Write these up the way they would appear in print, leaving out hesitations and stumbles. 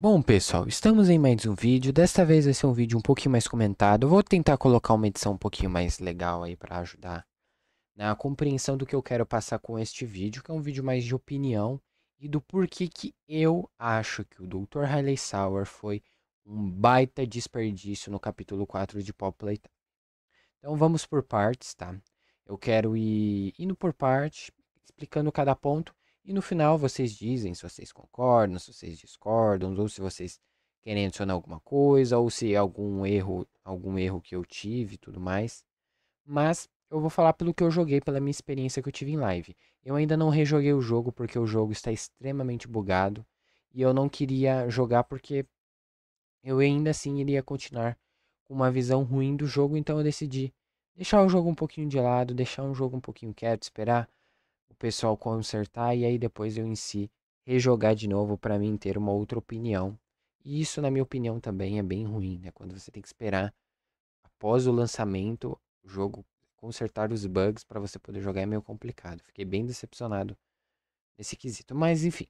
Bom, pessoal, estamos em mais um vídeo. Desta vez vai ser um vídeo um pouquinho mais comentado. Eu vou tentar colocar uma edição um pouquinho mais legal aí para ajudar na compreensão do que eu quero passar com este vídeo, que é um vídeo mais de opinião e do porquê que eu acho que o Dr. Riley Sour foi um baita desperdício no capítulo 4 de Pop Playtime. Então vamos por partes, tá? Eu quero ir indo por parte, explicando cada ponto, e no final vocês dizem se vocês concordam, se vocês discordam, ou se vocês querem adicionar alguma coisa, ou se é algum erro que eu tive e tudo mais. Mas eu vou falar pelo que eu joguei, pela minha experiência que eu tive em live. Eu ainda não rejoguei o jogo porque o jogo está extremamente bugado, e eu não queria jogar porque eu ainda assim iria continuar com uma visão ruim do jogo, então eu decidi deixar o jogo um pouquinho de lado, deixar um jogo um pouquinho quieto, esperar o pessoal consertar e aí depois eu em si rejogar de novo para mim ter uma outra opinião. E isso, na minha opinião, também é bem ruim, né? Quando você tem que esperar após o lançamento o jogo consertar os bugs para você poder jogar é meio complicado. Fiquei bem decepcionado nesse quesito. Mas enfim,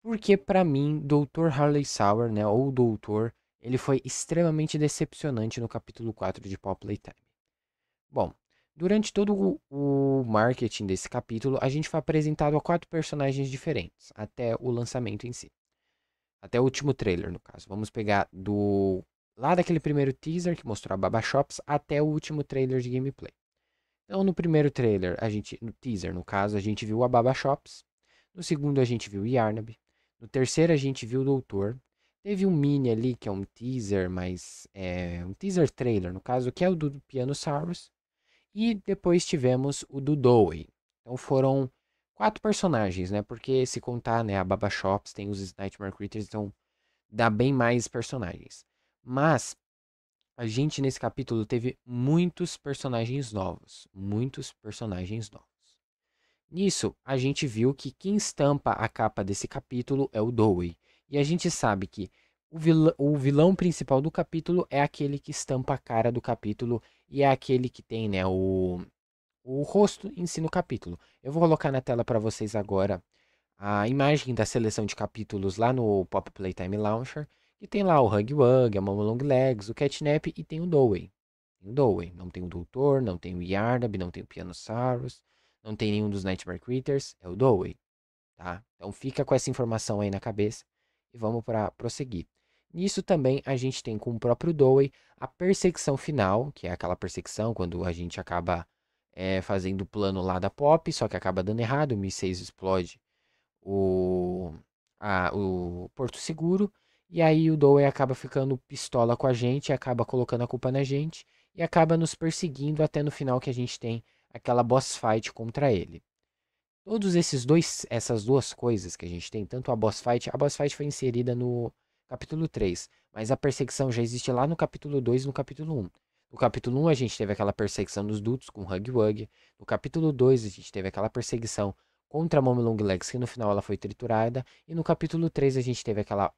porque pra mim, Dr. Harley Sour, né, ou Doutor, ele foi extremamente decepcionante no capítulo 4 de Pop Playtime. Bom, durante todo o marketing desse capítulo, a gente foi apresentado a 4 personagens diferentes, até o lançamento em si. Até o último trailer, no caso. Vamos pegar do lá daquele primeiro teaser que mostrou a Baba Shops até o último trailer de gameplay. Então, no primeiro trailer, no teaser, no caso, a gente viu a Baba Shops. No segundo, a gente viu o Yarnab. No terceiro, a gente viu o Doutor. Teve um mini ali, que é um teaser, mas é um teaser trailer, no caso, que é o do Pianosaurus. E depois tivemos o do Dowie. Então foram 4 personagens, né? Porque se contar, né, a Baba Shops, tem os Nightmare Critters, então dá bem mais personagens. Mas a gente nesse capítulo teve muitos personagens novos. Muitos personagens novos. Nisso, a gente viu que quem estampa a capa desse capítulo é o Dowie. E a gente sabe que o vilão principal do capítulo é aquele que estampa a cara do capítulo e é aquele que tem, né, o rosto em si no capítulo. Eu vou colocar na tela para vocês agora a imagem da seleção de capítulos lá no Pop Playtime Launcher, que tem lá o Hug Wug, a Momo Long Legs, o Catnap e tem o Dowey. Tem o Dowey, não tem o Doutor, não tem o Yardab, não tem o Pianosaurus, não tem nenhum dos Nightmare Critters, é o Dowey, tá? Então fica com essa informação aí na cabeça e vamos para prosseguir. Nisso também a gente tem com o próprio Dowey a perseguição final, que é aquela perseguição quando a gente acaba fazendo o plano lá da Pop, só que acaba dando errado, o Mi-6 explode o, o Porto Seguro. E aí o Doe acaba ficando pistola com a gente, acaba colocando a culpa na gente e acaba nos perseguindo até no final que a gente tem aquela boss fight contra ele. Todos essas duas coisas que a gente tem, tanto a boss fight foi inserida no capítulo 3, mas a perseguição já existe lá no capítulo 2 e no capítulo 1. No capítulo 1 a gente teve aquela perseguição dos dutos com Hug Wug. No capítulo 2 a gente teve aquela perseguição contra a Mommy Long Legs, que no final ela foi triturada. E no capítulo 3 a gente teve aquela.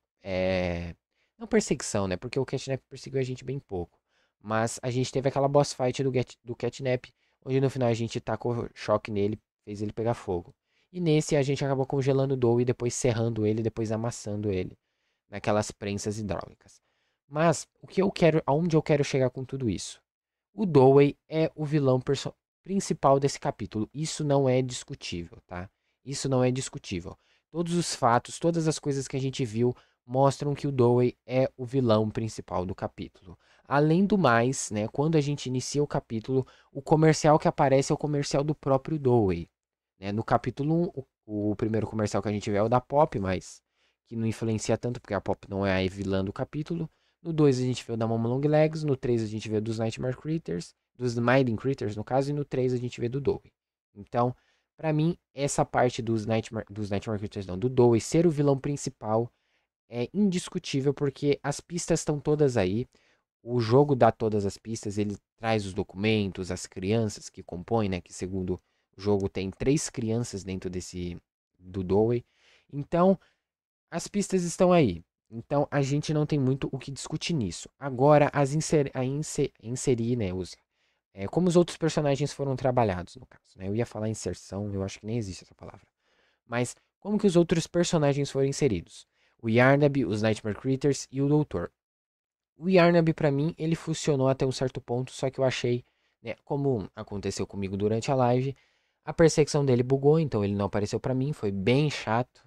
Não perseguição, né? Porque o Catnap perseguiu a gente bem pouco. Mas a gente teve aquela boss fight do Catnap, onde no final a gente tacou choque nele, fez ele pegar fogo. E nesse a gente acabou congelando o Doe e depois serrando ele, depois amassando ele naquelas prensas hidráulicas. Mas o que eu quero, aonde eu quero chegar com tudo isso? O Dowey é o vilão principal desse capítulo. Isso não é discutível, tá? Isso não é discutível. Todos os fatos, todas as coisas que a gente viu mostram que o Dowey é o vilão principal do capítulo. Além do mais, né, quando a gente inicia o capítulo, o comercial que aparece é o comercial do próprio Dowey. Né? No capítulo 1, o primeiro comercial que a gente vê é o da Pop, mas que não influencia tanto, porque a Pop não é a vilã do capítulo. No 2 a gente vê o da Momo Long Legs, no 3 a gente vê dos Nightmare Critters, dos Mighty Critters no caso, e no 3 a gente vê do Dowie. Então, pra mim, essa parte dos Nightmare Critters não, do Dowie ser o vilão principal é indiscutível, porque as pistas estão todas aí, o jogo dá todas as pistas, ele traz os documentos, as crianças que compõem, né, que segundo o jogo tem 3 crianças dentro do Dowie. Então, as pistas estão aí. Então a gente não tem muito o que discutir nisso. Agora, inserir, né, como os outros personagens foram trabalhados, no caso. Né? Eu ia falar inserção, eu acho que nem existe essa palavra. Mas como que os outros personagens foram inseridos? o Yarnab, os Nightmare Critters e o Doutor. O Yarnab, pra mim, ele funcionou até um certo ponto, só que eu achei, né, como aconteceu comigo durante a live, a perseguição dele bugou, então ele não apareceu pra mim, foi bem chato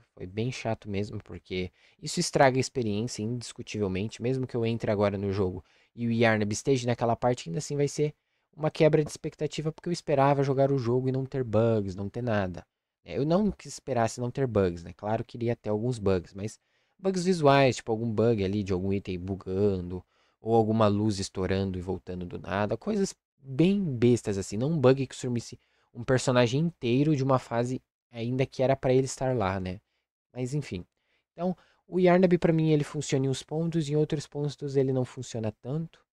mesmo, porque isso estraga a experiência indiscutivelmente, mesmo que eu entre agora no jogo e o Yarnab esteja naquela parte, ainda assim vai ser uma quebra de expectativa, porque eu esperava jogar o jogo e não ter bugs, não ter nada. Eu não que esperasse não ter bugs, né? Claro que iria ter alguns bugs, mas bugs visuais, tipo algum bug ali de algum item bugando, ou alguma luz estourando e voltando do nada, coisas bem bestas assim, não um bug que sumisse um personagem inteiro de uma fase ainda que era pra ele estar lá, né? Mas enfim. Então, o Yarnab pra mim ele funciona em uns pontos, em outros pontos ele não funciona tanto,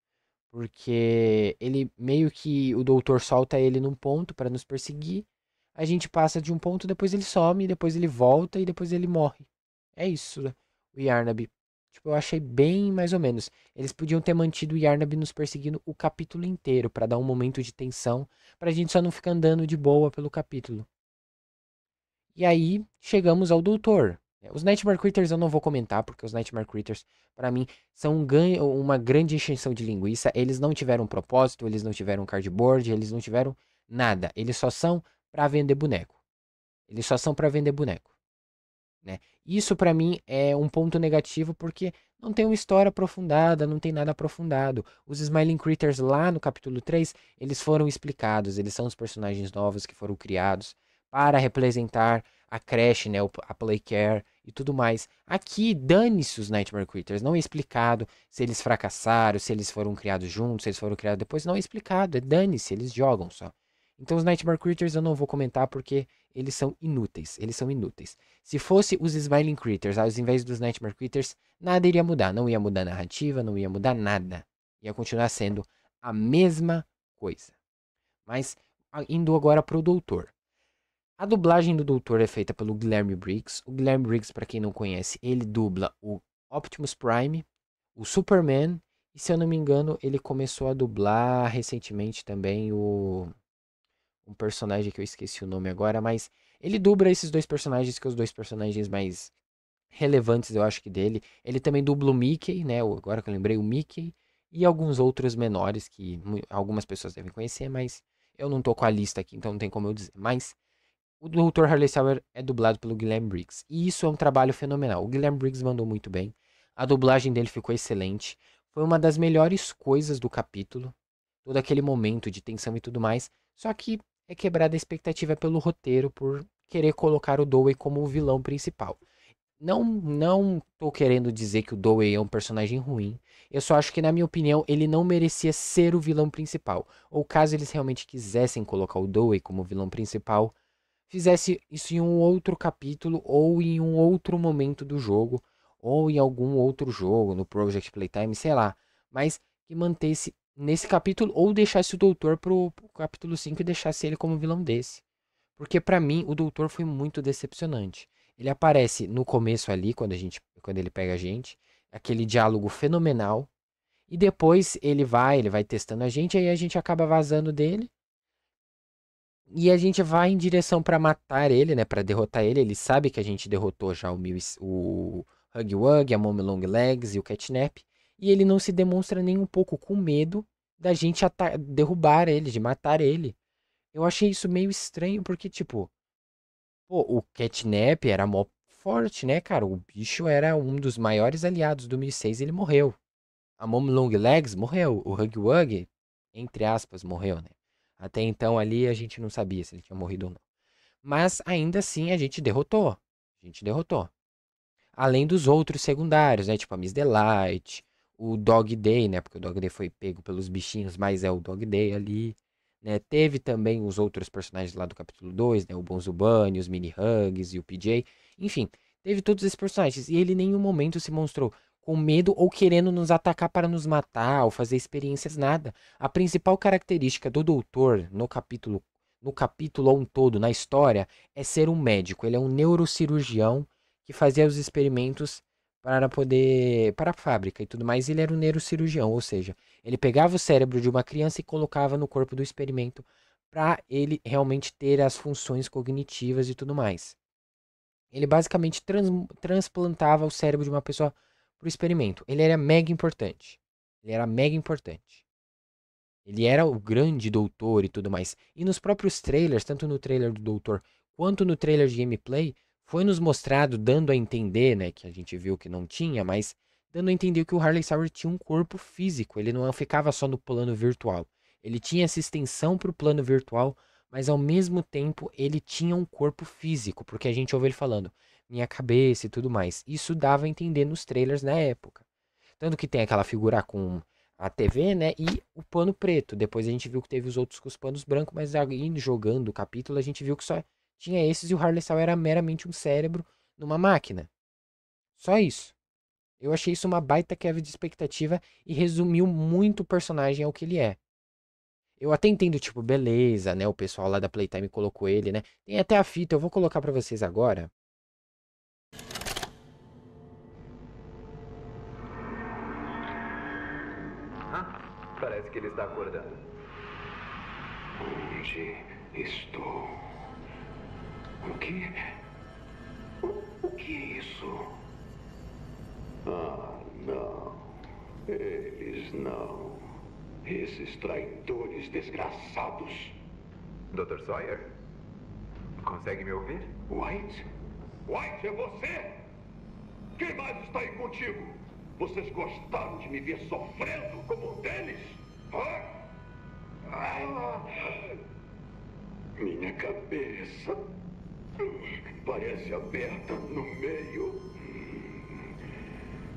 porque ele meio que o doutor solta ele num ponto pra nos perseguir, a gente passa de um ponto, depois ele some, depois ele volta e depois ele morre. É isso, né? O Yarnab. Tipo, eu achei bem mais ou menos. Eles podiam ter mantido o Yarnab nos perseguindo o capítulo inteiro, pra dar um momento de tensão, pra gente só não ficar andando de boa pelo capítulo. E aí, chegamos ao doutor. Os Nightmare Critters eu não vou comentar, porque os Nightmare Critters, pra mim, são uma grande encheção de linguiça. Eles não tiveram propósito, eles não tiveram cardboard, eles não tiveram nada. Eles só são pra vender boneco. Eles só são pra vender boneco, né? Isso pra mim é um ponto negativo porque não tem uma história aprofundada, não tem nada aprofundado. Os Smiling Critters lá no capítulo 3 eles foram explicados, eles são os personagens novos que foram criados para representar a creche, né, a Playcare e tudo mais. Aqui, dane-se os Nightmare Critters, não é explicado se eles fracassaram, se eles foram criados juntos, se eles foram criados depois, não é explicado, é dane-se, eles jogam só. Então os Nightmare Critters eu não vou comentar porque eles são inúteis, eles são inúteis. Se fosse os Smiling Critters, ao invés dos Nightmare Critters, nada iria mudar. Não ia mudar a narrativa, não ia mudar nada. Ia continuar sendo a mesma coisa. Mas, indo agora pro Doutor. A dublagem do Doutor é feita pelo Guilherme Briggs. O Guilherme Briggs, para quem não conhece, ele dubla o Optimus Prime, o Superman, e se eu não me engano, ele começou a dublar recentemente também um personagem que eu esqueci o nome agora, mas ele dubla esses dois personagens, que são os dois personagens mais relevantes, eu acho que dele. Ele também dubla o Mickey, né? Agora que eu lembrei, o Mickey. E alguns outros menores que algumas pessoas devem conhecer, mas eu não tô com a lista aqui, então não tem como eu dizer. Mas o Dr. Harley Sauer é dublado pelo Guilherme Briggs. E isso é um trabalho fenomenal. O Guilherme Briggs mandou muito bem. A dublagem dele ficou excelente. Foi uma das melhores coisas do capítulo. Todo aquele momento de tensão e tudo mais. Só que é quebrada a expectativa pelo roteiro por querer colocar o Dewey como o vilão principal. Não tô querendo dizer que o Dewey é um personagem ruim. Eu só acho que, na minha opinião, ele não merecia ser o vilão principal. Ou caso eles realmente quisessem colocar o Dewey como vilão principal, fizesse isso em um outro capítulo ou em um outro momento do jogo, ou em algum outro jogo, no Project Playtime, sei lá. Mas que mantesse nesse capítulo ou deixasse o Doutor pro capítulo 5 e deixasse ele como vilão desse. Porque pra mim o Doutor foi muito decepcionante. Ele aparece no começo ali, quando ele pega a gente, aquele diálogo fenomenal, e depois ele vai testando a gente, aí a gente acaba vazando dele. E a gente vai em direção pra matar ele, né? Pra derrotar ele. Ele sabe que a gente derrotou já o Huggy Wuggy, a Mommy Long Legs e o Catnap. E ele não se demonstra nem um pouco com medo da gente derrubar ele, de matar ele. Eu achei isso meio estranho, porque, tipo, pô, o Catnap era mó forte, né, cara? O bicho era um dos maiores aliados do 1006 e ele morreu. A Mom Long Legs morreu. O Huggy Wuggy, entre aspas, morreu, né? Até então ali a gente não sabia se ele tinha morrido ou não. Mas ainda assim a gente derrotou. A gente derrotou. Além dos outros secundários, né? Tipo a Miss Delight, o Dog Day, né? Porque o Dog Day foi pego pelos bichinhos, mas é o Dog Day ali. Né? Teve também os outros personagens lá do capítulo 2, né? O Bonzubani, os Mini Hugs e o PJ. Enfim, teve todos esses personagens. E ele em nenhum momento se mostrou com medo ou querendo nos atacar para nos matar ou fazer experiências, nada. A principal característica do doutor no capítulo ou um todo, na história, é ser um médico. Ele é um neurocirurgião que fazia os experimentos para a fábrica e tudo mais. Ele era um neurocirurgião, ou seja, ele pegava o cérebro de uma criança e colocava no corpo do experimento para ele realmente ter as funções cognitivas e tudo mais. Ele basicamente transplantava o cérebro de uma pessoa pro experimento. Ele era mega importante. Ele era mega importante. Ele era o grande doutor e tudo mais. E nos próprios trailers, tanto no trailer do doutor quanto no trailer de gameplay, foi nos mostrado, dando a entender, né, que a gente viu que não tinha, mas dando a entender que o Harley Sauer tinha um corpo físico. Ele não ficava só no plano virtual. Ele tinha essa extensão para o plano virtual, mas ao mesmo tempo ele tinha um corpo físico, porque a gente ouve ele falando, minha cabeça e tudo mais. Isso dava a entender nos trailers na época. Tanto que tem aquela figura com a TV, né? E o pano preto. Depois a gente viu que teve os outros com os panos brancos, mas aí jogando o capítulo a gente viu que só tinha esses e o Harley Sauer era meramente um cérebro numa máquina. Só isso. Eu achei isso uma baita quebra de expectativa e resumiu muito o personagem ao que ele é. Eu até entendo, tipo, beleza, né? O pessoal lá da Playtime colocou ele, né? Tem até a fita, eu vou colocar pra vocês agora. Parece que ele está acordando. Onde estou? O que? O que é isso? Ah, não. Eles não. Esses traidores desgraçados. Dr. Sawyer? Consegue me ouvir? White? White, é você? Quem mais está aí contigo? Vocês gostaram de me ver sofrendo como um deles? Hã? Minha cabeça parece aberta no meio.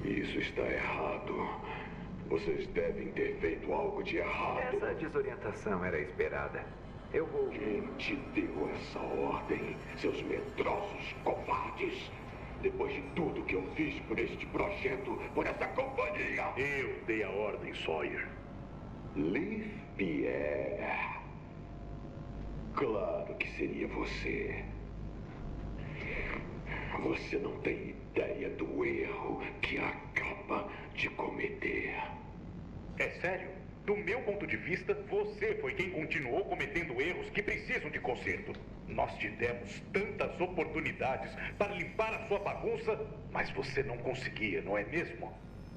Isso está errado. Vocês devem ter feito algo de errado. Essa desorientação era esperada. Eu vou... Quem te deu essa ordem, seus medrosos covardes? Depois de tudo que eu fiz por este projeto, por essa companhia. Eu dei a ordem, Sawyer. Leaf Pierre. Claro que seria você. Você não tem ideia do erro que acaba de cometer. É sério? Do meu ponto de vista, você foi quem continuou cometendo erros que precisam de conserto. Nós te demos tantas oportunidades para limpar a sua bagunça, mas você não conseguia, não é mesmo?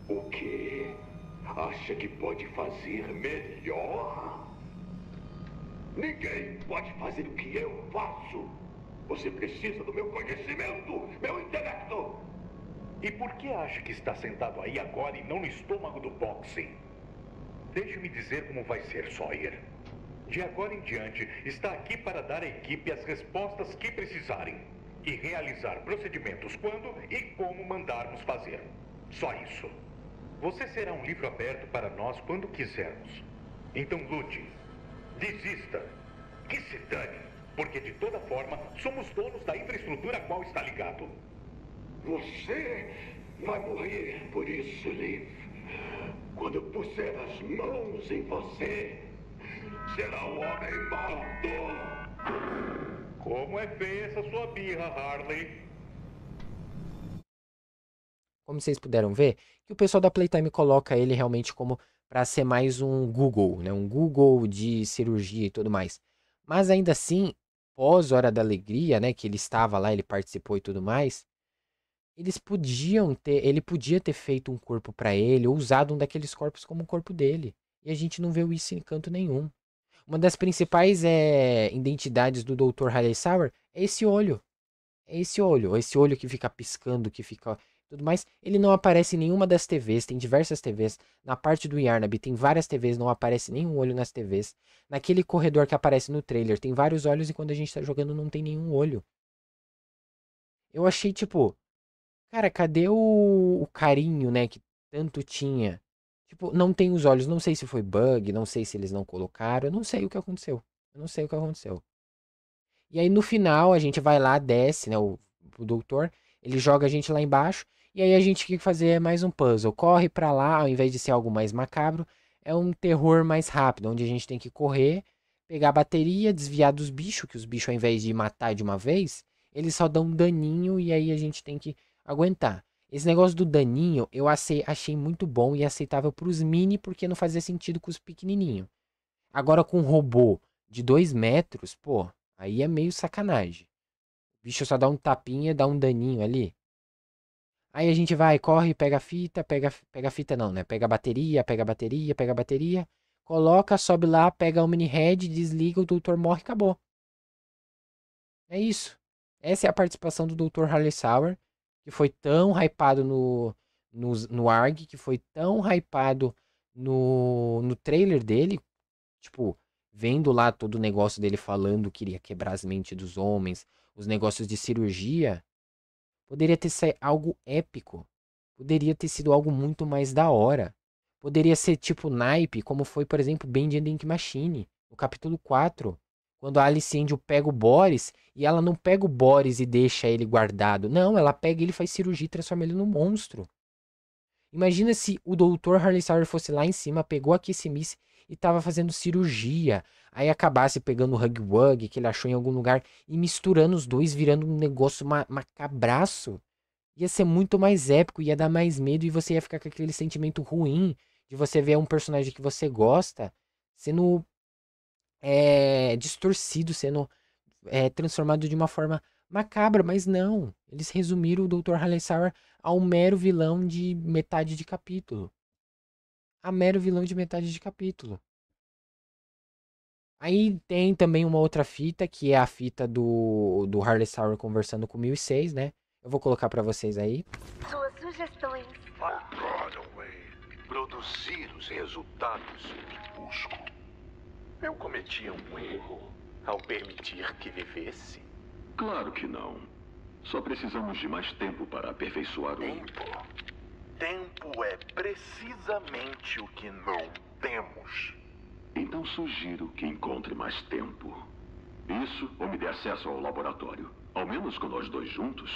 O quê? Acha que pode fazer melhor? Ninguém pode fazer o que eu faço. Você precisa do meu conhecimento, meu intelecto. E por que acha que está sentado aí agora e não no estômago do boxing? Deixe-me dizer como vai ser, Sawyer. De agora em diante, está aqui para dar à equipe as respostas que precisarem e realizar procedimentos quando e como mandarmos fazer. Só isso. Você será um livro aberto para nós quando quisermos. Então lute. Desista. Que se dane. Porque de toda forma, somos donos da infraestrutura a qual está ligado. Você vai morrer por isso, Leaf. Quando eu puser as mãos em você, será um homem morto. Como é feia essa sua birra, Harley. Como vocês puderam ver, que o pessoal da Playtime coloca ele realmente como para ser mais um Google, né? Um Google de cirurgia e tudo mais. Mas ainda assim, pós Hora da Alegria, né? Que ele estava lá, ele participou e tudo mais. Ele podia ter feito um corpo para ele, ou usado um daqueles corpos como o corpo dele. E a gente não viu isso em canto nenhum. Uma das principais identidades do Dr. Harley Sauer é esse olho. É esse olho que fica piscando, que fica tudo mais. Ele não aparece em nenhuma das TVs, tem diversas TVs. Na parte do Yarnaby tem várias TVs, não aparece nenhum olho nas TVs. Naquele corredor que aparece no trailer tem vários olhos e quando a gente tá jogando não tem nenhum olho. Eu achei tipo, cara, cadê o carinho, né, que tanto tinha? Tipo, não tem os olhos, não sei se foi bug, não sei se eles não colocaram, eu não sei o que aconteceu. Eu não sei o que aconteceu. E aí no final a gente vai lá, desce, né? O doutor, ele joga a gente lá embaixo. E aí a gente tem que fazer mais um puzzle. Corre pra lá, ao invés de ser algo mais macabro, é um terror mais rápido, onde a gente tem que correr, pegar a bateria, desviar dos bichos, que os bichos, ao invés de matar de uma vez, eles só dão um daninho e aí a gente tem que aguentar. Esse negócio do daninho eu achei muito bom e aceitável pros mini, porque não fazia sentido com os pequenininhos. Agora com um robô de 2 metros, pô, aí é meio sacanagem. bicho só dá um tapinha, dá um daninho ali. Aí a gente vai, corre, pega a fita, pega a fita não, né? Pega a bateria, pega a bateria, pega a bateria, coloca, sobe lá, pega a Omni-Head, desliga, o doutor morre, acabou. É isso. Essa é a participação do Dr. Harley Sauer, que foi tão hypado no ARG, que foi tão hypado no trailer dele, tipo, vendo lá todo o negócio dele falando que iria quebrar as mentes dos homens, os negócios de cirurgia, poderia ter sido algo épico. Poderia ter sido algo muito mais da hora. Poderia ser tipo naipe, como foi, por exemplo, Bendy and the Ink Machine, no capítulo 4. Quando a Alice Angel pega o Boris, e ela não pega o Boris e deixa ele guardado. Não, ela pega ele, faz cirurgia e transforma ele num monstro. Imagina se o Dr. Harley Sauer fosse lá em cima, pegou a Kissimmee e tava fazendo cirurgia. Aí acabasse pegando o Hug Wug que ele achou em algum lugar e misturando os dois, virando um negócio macabraço. Ia ser muito mais épico, ia dar mais medo e você ia ficar com aquele sentimento ruim de você ver um personagem que você gosta sendo distorcido, sendo transformado de uma forma macabra, mas não. Eles resumiram o Dr. Harley Sauer a um mero vilão de metade de capítulo. A mero vilão de metade de capítulo. Aí tem também uma outra fita, que é a fita do Harley Sauer conversando com o 1006, né? Eu vou colocar pra vocês aí. Suas sugestões. Conway, produzir os resultados que busco. Eu cometi um erro ao permitir que vivesse. Claro que não. Só precisamos de mais tempo para aperfeiçoar o... Tempo? Tempo é precisamente o que não temos. Então sugiro que encontre mais tempo. Isso ou me dê acesso ao laboratório. Ao menos com nós dois juntos.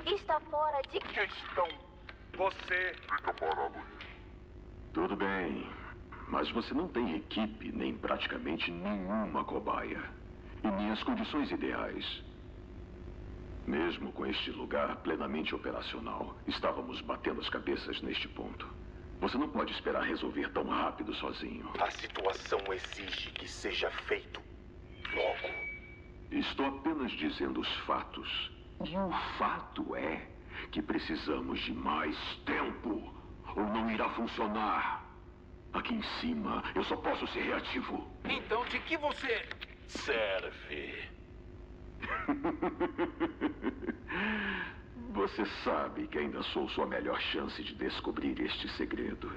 Isso está fora de Questão. Você... Fica parado. Tudo bem. Mas você não tem equipe, nem praticamente nenhuma cobaia. E minhas condições ideais. Mesmo com este lugar plenamente operacional, estávamos batendo as cabeças neste ponto. Você não pode esperar resolver tão rápido sozinho. A situação exige que seja feito logo. Estou apenas dizendo os fatos. E o fato é que precisamos de mais tempo, ou não irá funcionar. Aqui em cima, eu só posso ser reativo. Então, de que você serve? Você sabe que ainda sou sua melhor chance de descobrir este segredo.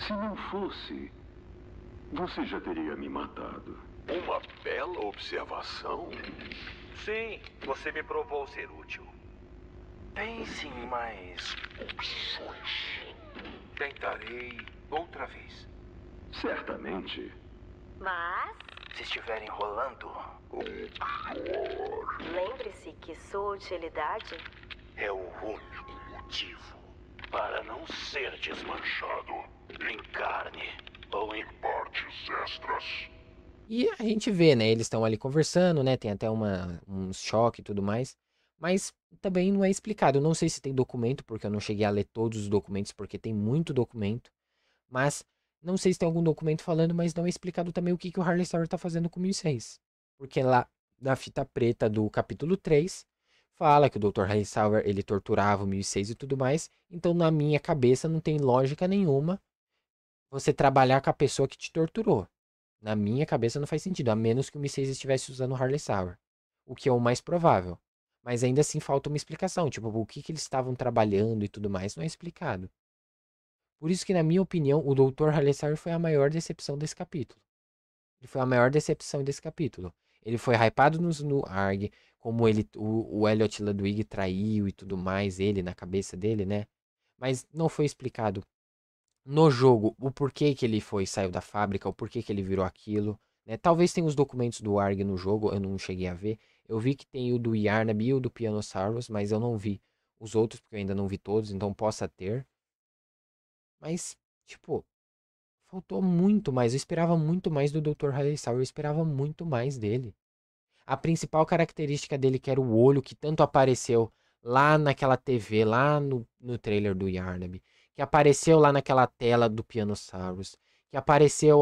Se não fosse, você já teria me matado. Uma bela observação. Sim, você me provou ser útil. Pense em mais opções. Tentarei outra vez. Certamente. Mas Se estiver enrolando, lembre-se que sua utilidade é o único motivo para não ser desmanchado em carne ou em partes extras. E a gente vê, né? Eles estão ali conversando, né? Tem até um choque e tudo mais. Mas também não é explicado. Eu não sei se tem documento, porque eu não cheguei a ler todos os documentos, porque tem muito documento. Mas não sei se tem algum documento falando, mas não é explicado também o que, que o Harley Sauer tá fazendo com o 1006. Porque lá na fita preta do capítulo 3, fala que o Dr. Harley Sauer, ele torturava o 1006 e tudo mais. Então na minha cabeça não tem lógica nenhuma você trabalhar com a pessoa que te torturou. Na minha cabeça não faz sentido, a menos que o 1006 estivesse usando o Harley Sauer. O que é o mais provável. Mas ainda assim falta uma explicação. Tipo, o que, que eles estavam trabalhando e tudo mais não é explicado. Por isso que, na minha opinião, o Dr. Harley Sauer foi a maior decepção desse capítulo. Ele foi a maior decepção desse capítulo. Ele foi hypado no ARG, como o Elliot Ludwig traiu e tudo mais, ele na cabeça dele, né? Mas não foi explicado no jogo o porquê que ele saiu da fábrica, o porquê que ele virou aquilo, né? Talvez tenha os documentos do ARG no jogo, eu não cheguei a ver. Eu vi que tem o do Yarnab e o do Pianosaurus, mas eu não vi os outros, porque eu ainda não vi todos, então possa ter. Mas, tipo, faltou muito mais. Eu esperava muito mais do Dr. Harley Sauer, eu esperava muito mais dele. A principal característica dele, que era o olho, que tanto apareceu lá naquela TV, lá no trailer do Yarnab, que apareceu lá naquela tela do Pianosaurus, que apareceu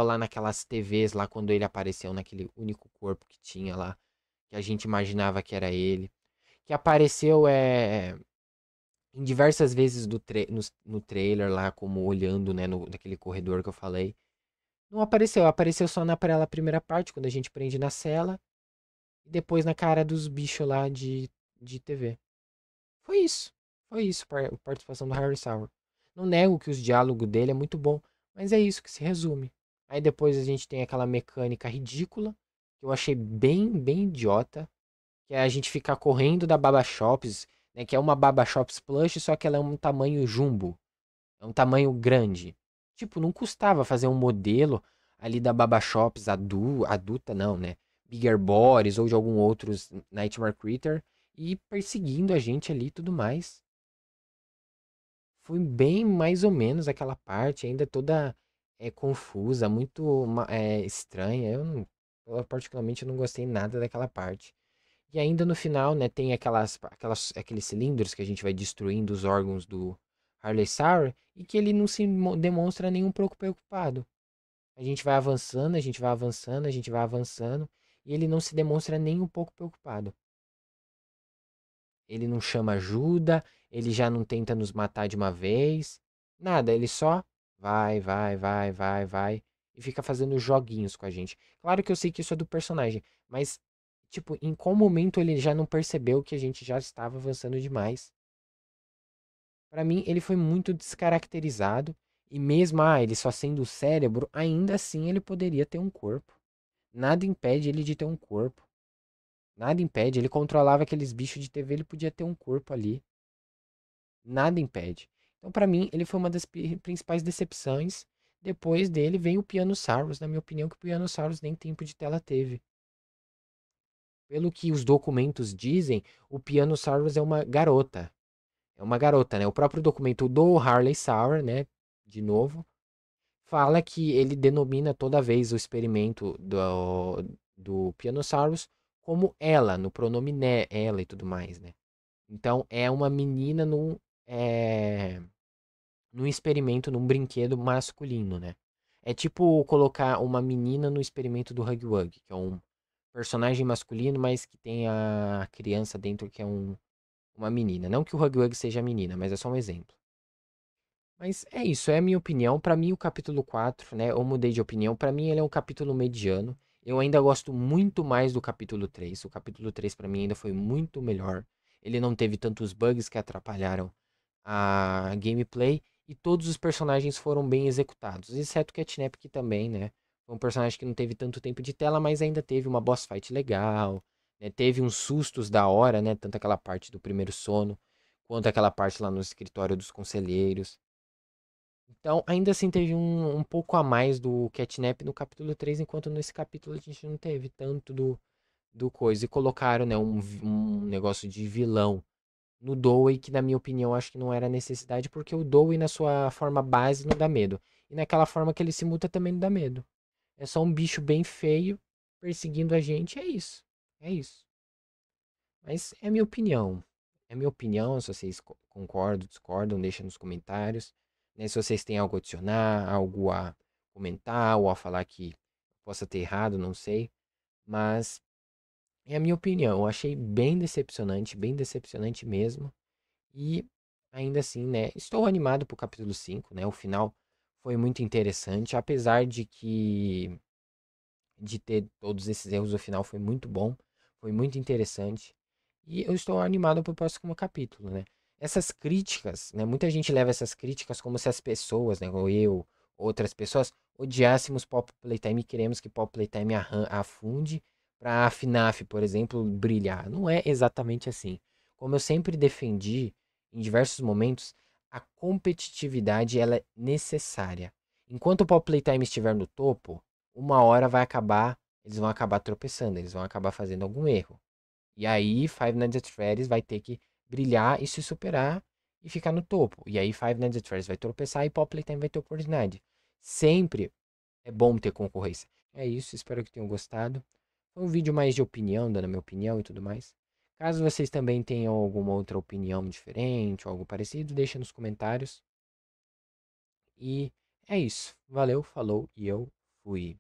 lá naquelas TVs, lá quando ele apareceu naquele único corpo que tinha lá. que a gente imaginava que era ele, que apareceu em diversas vezes no trailer lá, como olhando, né, naquele corredor que eu falei. Não apareceu, apareceu só naquela primeira parte, quando a gente prende na cela, e depois na cara dos bichos lá de TV. Foi isso. Foi isso, a participação do Harry Sauer. Não nego que os diálogos dele é muito bom, mas é isso que se resume. Aí depois a gente tem aquela mecânica ridícula, que eu achei bem idiota, que é a gente ficar correndo da Baba Shops, né, que é uma Baba Shops plush, só que ela é um tamanho jumbo, é um tamanho grande. Tipo, não custava fazer um modelo ali da Baba Shops adulta, não, né? Bigger Bodies ou de algum outros Nightmare Critter e perseguindo a gente ali e tudo mais. Foi bem mais ou menos aquela parte, ainda toda confusa, muito estranha. Eu particularmente não gostei nada daquela parte. E ainda no final, né, tem aqueles cilindros que a gente vai destruindo os órgãos do Harley Sauer e que ele não se demonstra nem um pouco preocupado. A gente vai avançando, a gente vai avançando, a gente vai avançando e ele não se demonstra nem um pouco preocupado. Ele não chama ajuda, ele já não tenta nos matar de uma vez. Nada, ele só vai e fica fazendo joguinhos com a gente. Claro que eu sei que isso é do personagem, mas tipo, em qual momento ele já não percebeu que a gente já estava avançando demais? Pra mim, ele foi muito descaracterizado e mesmo ele só sendo o cérebro, ainda assim ele poderia ter um corpo. Nada impede ele de ter um corpo. Nada impede, ele controlava aqueles bichos de TV, ele podia ter um corpo ali. Nada impede. Então, pra mim, ele foi uma das principais decepções. Depois dele veio o Pianosaurus, na minha opinião, que o Pianosaurus nem tempo de tela teve. Pelo que os documentos dizem, o Pianosaurus é uma garota. É uma garota, né? O próprio documento do Harley Sauer, né? De novo, fala que ele denomina toda vez o experimento do Pianosaurus como ela, no pronome ela e tudo mais, né? Então é uma menina num experimento, num brinquedo masculino, né? É tipo colocar uma menina no experimento do Hug Wug, que é um personagem masculino, mas que tem a criança dentro que é uma menina. Não que o Hug Wug seja menina, mas é só um exemplo. Mas é isso, é a minha opinião. Pra mim, o capítulo 4, né? Eu mudei de opinião. Pra mim, ele é um capítulo mediano. Eu ainda gosto muito mais do capítulo 3. O capítulo 3 pra mim ainda foi muito melhor. Ele não teve tantos bugs que atrapalharam a gameplay. E todos os personagens foram bem executados. Exceto o Catnap, que também, né? Foi um personagem que não teve tanto tempo de tela, mas ainda teve uma boss fight legal. Né? Teve uns sustos da hora, né? Tanto aquela parte do primeiro sono, quanto aquela parte lá no escritório dos conselheiros. Então, ainda assim, teve um pouco a mais do Catnap no capítulo 3, enquanto nesse capítulo a gente não teve tanto do coisa. E colocaram, né, um negócio de vilão no Dowie, que na minha opinião acho que não era necessidade, porque o Dowie na sua forma base não dá medo. E naquela forma que ele se muta também não dá medo. É só um bicho bem feio perseguindo a gente, é isso. É isso. Mas é minha opinião. É minha opinião, se vocês concordam, discordam, deixa nos comentários. Né? Se vocês têm algo a adicionar, algo a comentar ou a falar que possa ter errado, não sei. Mas é a minha opinião. Eu achei bem decepcionante mesmo. E ainda assim, né, estou animado pro capítulo 5, né? O final foi muito interessante, apesar de ter todos esses erros, o final foi muito bom, foi muito interessante. E eu estou animado pro próximo capítulo, né? Essas críticas, né? Muita gente leva essas críticas como se as pessoas, né? Ou eu, outras pessoas, odiássemos Pop Playtime e queremos que Pop Playtime afunde pra a FNAF, por exemplo, brilhar. Não é exatamente assim. Como eu sempre defendi em diversos momentos, a competitividade ela é necessária. Enquanto o Pop Playtime estiver no topo, uma hora vai acabar, eles vão acabar tropeçando, eles vão acabar fazendo algum erro. E aí, Five Nights at Freddy's vai ter que brilhar e se superar e ficar no topo. E aí, Five Nights at Freddy's vai tropeçar e Pop Playtime vai ter oportunidade. Sempre é bom ter concorrência. É isso, espero que tenham gostado. Foi um vídeo mais de opinião, dando a minha opinião e tudo mais. Caso vocês também tenham alguma outra opinião diferente ou algo parecido, deixa nos comentários. E é isso. Valeu, falou e eu fui.